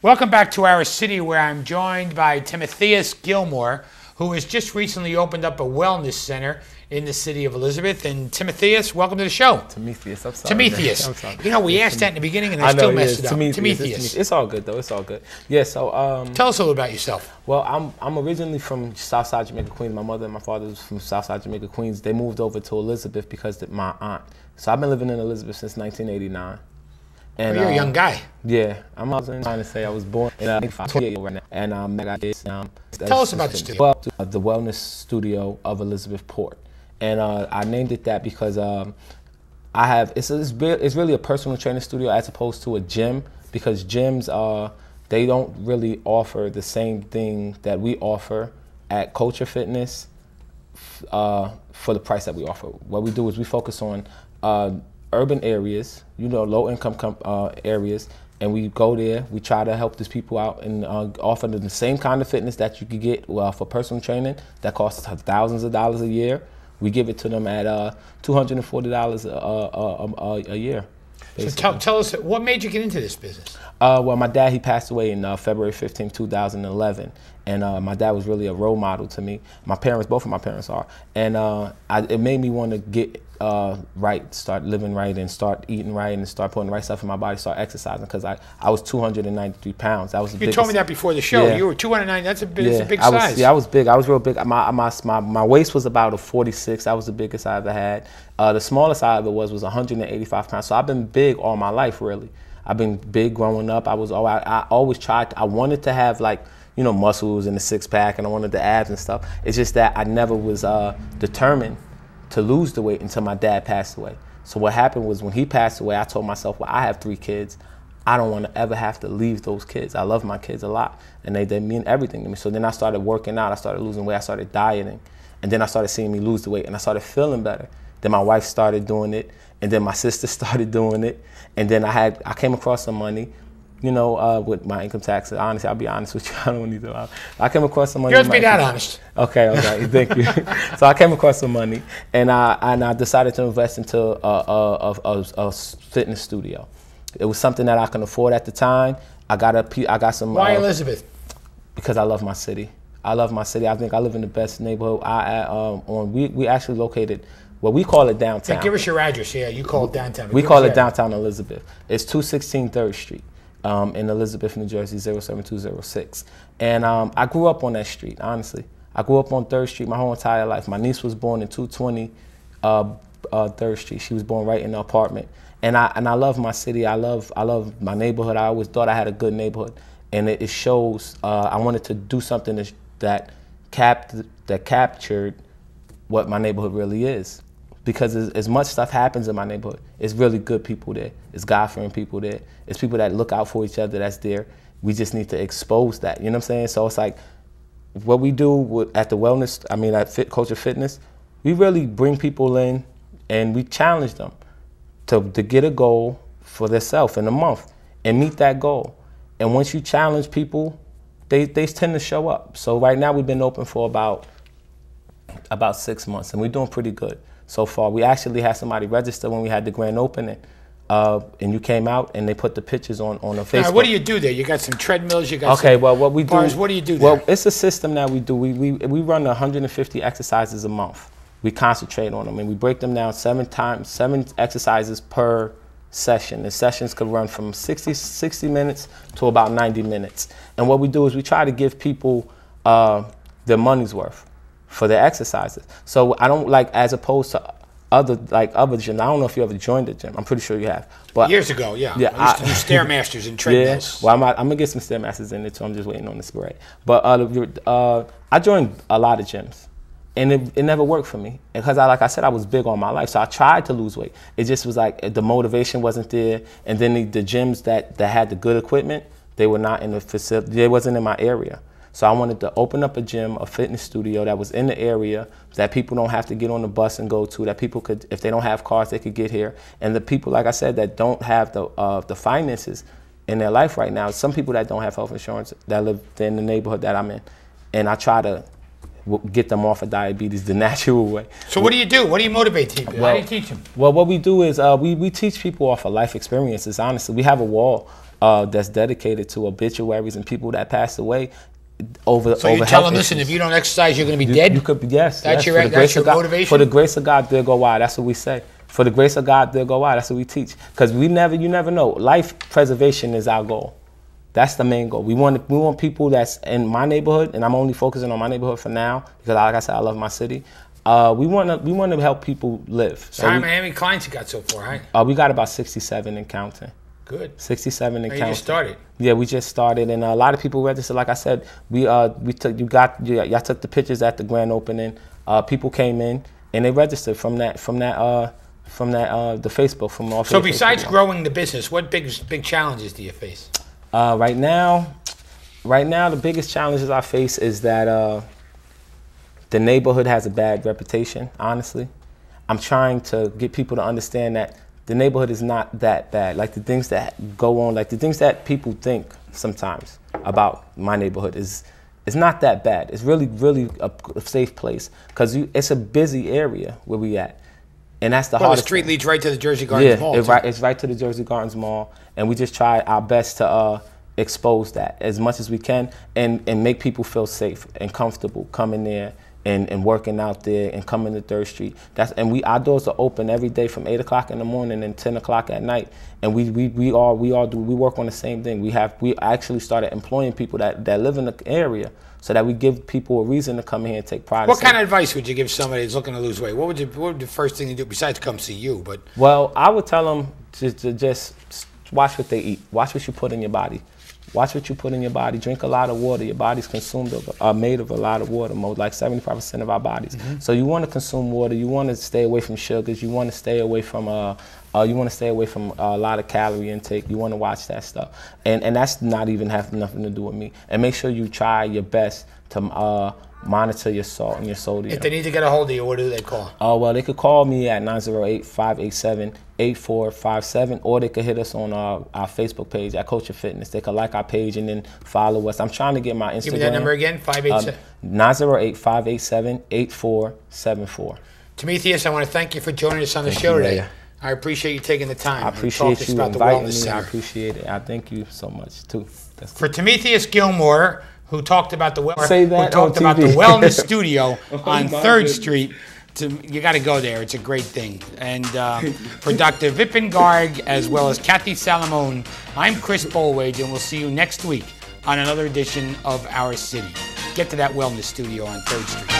Welcome back to our city, where I'm joined by Timotheus Gilmore, who has just recently opened up a wellness center in the city of Elizabeth. And Timotheus, welcome to the show. Timotheus, I'm sorry. Timotheus. I'm sorry. You know, we asked that in the beginning and I still messed it up. Timotheus. It's all good though. It's all good. Yeah. So tell us a little about yourself. Well, I'm originally from Southside Jamaica, Queens. My mother and my father was from Southside Jamaica, Queens. They moved over to Elizabeth because of my aunt. So I've been living in Elizabeth since 1989. And, you're a young guy. Yeah, I'm trying to say I was born in 28 right now, and I got this. Tell us about the studio. Well, the Wellness Studio of Elizabeth Port, and I named it that because it's really a personal training studio as opposed to a gym, because gyms they don't really offer the same thing that we offer at Culture Fitness for the price that we offer. What we do is we focus on urban areas, low-income areas, and we go there. We try to help these people out and offer them the same kind of fitness that you could get for personal training that costs thousands of dollars a year. We give it to them at $240 a year. Basically. So tell us, what made you get into this business? Well, my dad, he passed away in February 15, 2011. And my dad was really a role model to me. My parents, both of my parents are. And it made me want to get right, start living right, and start eating right, and start putting the right stuff in my body, start exercising, because I was 293 pounds. That was the biggest. You told me that before the show. Yeah. You were 290. That's a big size. I was big. I was real big. My waist was about a 46. That was the biggest I ever had. The smallest I ever was 185 pounds. So I've been big all my life, really. I've been big growing up. I always tried. I wanted to have, like, muscles and the six-pack, and I wanted the abs and stuff. It's just that I never was determined to lose the weight until my dad passed away. So what happened was, when he passed away, I told myself, well, I have 3 kids. I don't want to ever have to leave those kids. I love my kids a lot, and they mean everything to me. So then I started working out. I started losing weight. I started dieting, and then I started seeing me lose the weight, and I started feeling better. Then my wife started doing it, and then my sister started doing it, and then I came across some money. With my income tax. Honestly, I'll be honest with you. I don't need to. I came across some money. You have to be that honest. Okay, thank you. So I came across some money, and I decided to invest into a fitness studio. It was something that I can afford at the time. I got some. Why Elizabeth? Because I love my city. I love my city. I think I live in the best neighborhood. We actually located. Well, we call it downtown. Hey, give us your address. Yeah, you call it downtown. We call it downtown Elizabeth. It's 216 3rd Street. In Elizabeth, New Jersey, 07206. And I grew up on that street, honestly. I grew up on 3rd Street my whole entire life. My niece was born in 220 3rd Street. She was born right in the apartment. And I love my city. I love my neighborhood. I always thought I had a good neighborhood. And it shows. I wanted to do something that captured what my neighborhood really is. Because as much stuff happens in my neighborhood, it's really good people there. It's God-fearing people there. It's people that look out for each other that's there. We just need to expose that, you know what I'm saying? So it's like, what we do at the wellness, at Culture Fitness, we really bring people in and we challenge them to get a goal for themselves in a month and meet that goal. And once you challenge people, they tend to show up. So right now we've been open for about 6 months, and we're doing pretty good so far. We actually had somebody register when we had the grand opening, and you came out and they put the pictures on the Facebook. Now, what do you do there? You got some treadmills, you got well, what we bars. do. What do you do there? Well, it's a system that we do. We run 150 exercises a month. We concentrate on them, and we break them down 7 exercises per session. The sessions could run from 60 minutes to about 90 minutes. And what we do is we try to give people their money's worth for their exercises. So I don't as opposed to other gyms. I don't know if you ever joined a gym. I'm pretty sure you have. But years ago, yeah. I used to do Stairmasters and treadmills. Yeah. Well, I'm gonna get some Stairmasters in it too. I'm just waiting on the spray. But I joined a lot of gyms, and it never worked for me because like I said, I was big all my life. So I tried to lose weight. It just was like the motivation wasn't there, and then the gyms that had the good equipment, they were not in the facility. They wasn't in my area. So I wanted to open up a gym, a fitness studio that was in the area that people don't have to get on the bus and go to, that people could, if they don't have cars, they could get here. And the people, like I said, that don't have the finances in their life right now, some people that don't have health insurance that live in the neighborhood that I'm in. And I try to get them off of diabetes the natural way. So what do you do? What do you motivate people? How do you teach them? Well, what we do is we teach people off of life experiences, honestly. We have a wall that's dedicated to obituaries and people that passed away. So you tell them, listen, if you don't exercise, you're going to be dead? You could be, yes. That's yes. your motivation? For the grace of God, there go I. That's what we say. For the grace of God, there go I. That's what we teach. Because you never know. Life preservation is our goal. That's the main goal. We want people that's in my neighborhood, and I'm only focusing on my neighborhood for now, because like I said, I love my city. We want to help people live. So how many clients you got so far, huh? We got about 67 and counting. Good. 67 and counting. You just started. Yeah, we just started, and a lot of people registered. Like I said, y'all took the pictures at the grand opening. People came in and they registered from the Facebook from all. So besides growing the business, what big challenges do you face? Right now, the biggest challenges I face is that the neighborhood has a bad reputation. Honestly, I'm trying to get people to understand that the neighborhood is not that bad. Like the things that go on, like the things that people think sometimes about my neighborhood is not that bad. It's really a safe place because it's a busy area where we at, and that's the hardest. The street leads right to the Jersey Gardens Mall. Yeah, it's right to the Jersey Gardens Mall, and we just try our best to expose that as much as we can and make people feel safe and comfortable coming there. And working out there and coming to 3rd Street. Our doors are open every day from 8 o'clock in the morning and 10 o'clock at night. And we work on the same thing. We actually started employing people that live in the area so that we give people a reason to come here and take pride. What kind of advice would you give somebody who's looking to lose weight? What would the first thing you do besides come see you? Well, I would tell them to just watch what they eat. Watch what you put in your body. Watch what you put in your body. Drink a lot of water. Your body's made of a lot of water, like 75% of our bodies. Mm-hmm. So you want to consume water. You want to stay away from sugars. You want to stay away from a lot of calorie intake. You want to watch that stuff, and that's not even have nothing to do with me. And make sure you try your best to monitor your salt and your sodium. If they need to get a hold of you, what do they call? Well, they could call me at 908-587-8457, or they could hit us on our Facebook page at Culture Fitness. They could like our page and then follow us. I'm trying to get my Instagram. Give me that number again, 908-587-8474. Demetrius, I want to thank you for joining us on the show today. I appreciate you taking the time. I appreciate you inviting me. I appreciate it. I thank you so much, too. For Demetrius Gilmore, who talked about the the wellness studio on 3rd Street. You got to go there. It's a great thing. And for Dr. Vipin Garg, as well as Kathy Salamone, I'm Chris Bolwage, and we'll see you next week on another edition of Our City. Get to that wellness studio on 3rd Street.